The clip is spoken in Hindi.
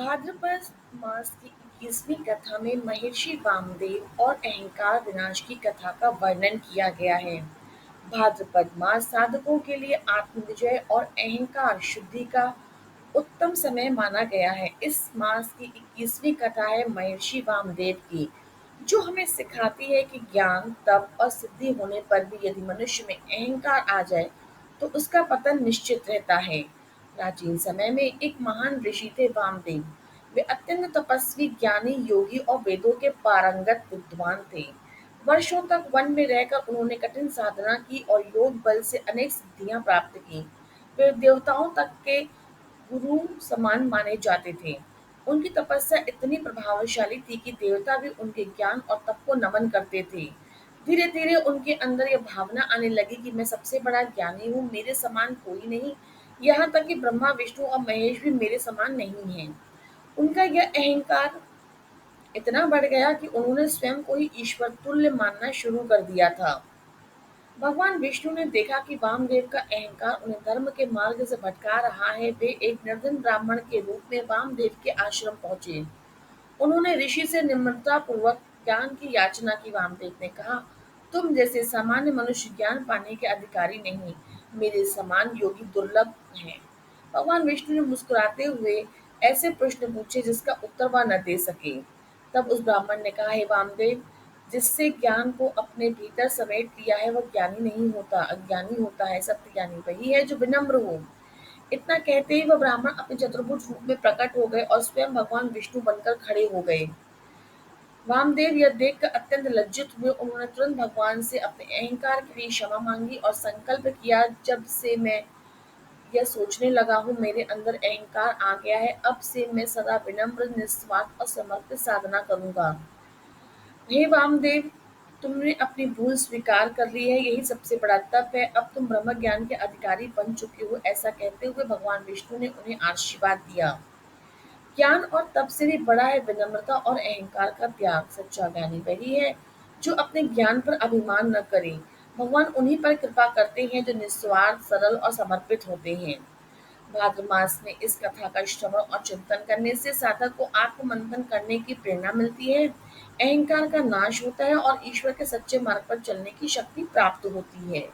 भाद्रपद मास की 21वीं कथा में महर्षि वामदेव और अहंकार विनाश की कथा का वर्णन किया गया है। भाद्रपद मास साधकों के लिए आत्मविजय और अहंकार शुद्धि का उत्तम समय माना गया है। इस मास की 21वीं कथा है महर्षि वामदेव की, जो हमें सिखाती है कि ज्ञान, तप और सिद्धि होने पर भी यदि मनुष्य में अहंकार आ जाए तो उसका पतन निश्चित रहता है। प्राचीन समय में एक महान ऋषि थे वामदेव। वे अत्यंत तपस्वी, ज्ञानी, योगी और वेदों के पारंगत विद्वान थे। वर्षों तक वन में रहकर उन्होंने कठिन साधना की और योग बल से अनेक सिद्धियां प्राप्त की। वे देवताओं तक के गुरु समान माने जाते थे। उनकी तपस्या इतनी प्रभावशाली थी कि देवता भी उनके ज्ञान और तप को नमन करते थे। धीरे धीरे उनके अंदर यह भावना आने लगी कि मैं सबसे बड़ा ज्ञानी हूँ, मेरे समान कोई नहीं। यहाँ तक कि ब्रह्मा, विष्णु और महेश भी मेरे समान नहीं हैं। उनका यह अहंकार इतना बढ़ गया कि उन्होंने स्वयं को ही ईश्वर तुल्य मानना शुरू कर दिया था। भगवान विष्णु ने देखा कि वामदेव का अहंकार उन्हें धर्म के मार्ग से भटका रहा है। वे एक निर्धन ब्राह्मण के रूप में वामदेव के आश्रम पहुंचे। उन्होंने ऋषि से निम्रता पूर्वक ज्ञान की याचना की। वामदेव ने कहा, तुम जैसे सामान्य मनुष्य ज्ञान पाने के अधिकारी नहीं, मेरे समान योगी दुर्लभ हैं। भगवान विष्णु ने मुस्कुराते हुए ऐसे प्रश्न पूछे जिसका उत्तर वह न दे सके। तब उस ब्राह्मण ने कहा, हे वामदेव, जिससे ज्ञान को अपने भीतर समेट लिया है वह ज्ञानी नहीं होता, अज्ञानी होता है। सत्य ज्ञानी वही है जो विनम्र हो। इतना कहते ही वह ब्राह्मण अपने चतुर्भुज रूप में प्रकट हो गए और स्वयं भगवान विष्णु बनकर खड़े हो गए। वामदेव यह देखकर अत्यंत लज्जित हुए। उन्होंने तुरंत भगवान से अपने अहंकार के लिए क्षमा मांगी और संकल्प किया, जब से मैं यह सोचने लगा हूँ मेरे अंदर अहंकार आ गया है, अब से मैं सदा विनम्र, निस्वार्थ और समर्पित साधना करूंगा। हे वामदेव, तुमने अपनी भूल स्वीकार कर ली है, यही सबसे बड़ा तप है। अब तुम ब्रह्म ज्ञान के अधिकारी बन चुके हो। ऐसा कहते हुए भगवान विष्णु ने उन्हें आशीर्वाद दिया। ज्ञान और तप से भी बड़ा है विनम्रता और अहंकार का त्याग। सच्चा ज्ञानी वही है जो अपने ज्ञान पर अभिमान न करे। भगवान उन्हीं पर कृपा करते हैं जो निस्वार्थ, सरल और समर्पित होते हैं। भाद्र मास में इस कथा का श्रवण और चिंतन करने से साधक को आत्ममंथन करने की प्रेरणा मिलती है, अहंकार का नाश होता है और ईश्वर के सच्चे मार्ग पर चलने की शक्ति प्राप्त होती है।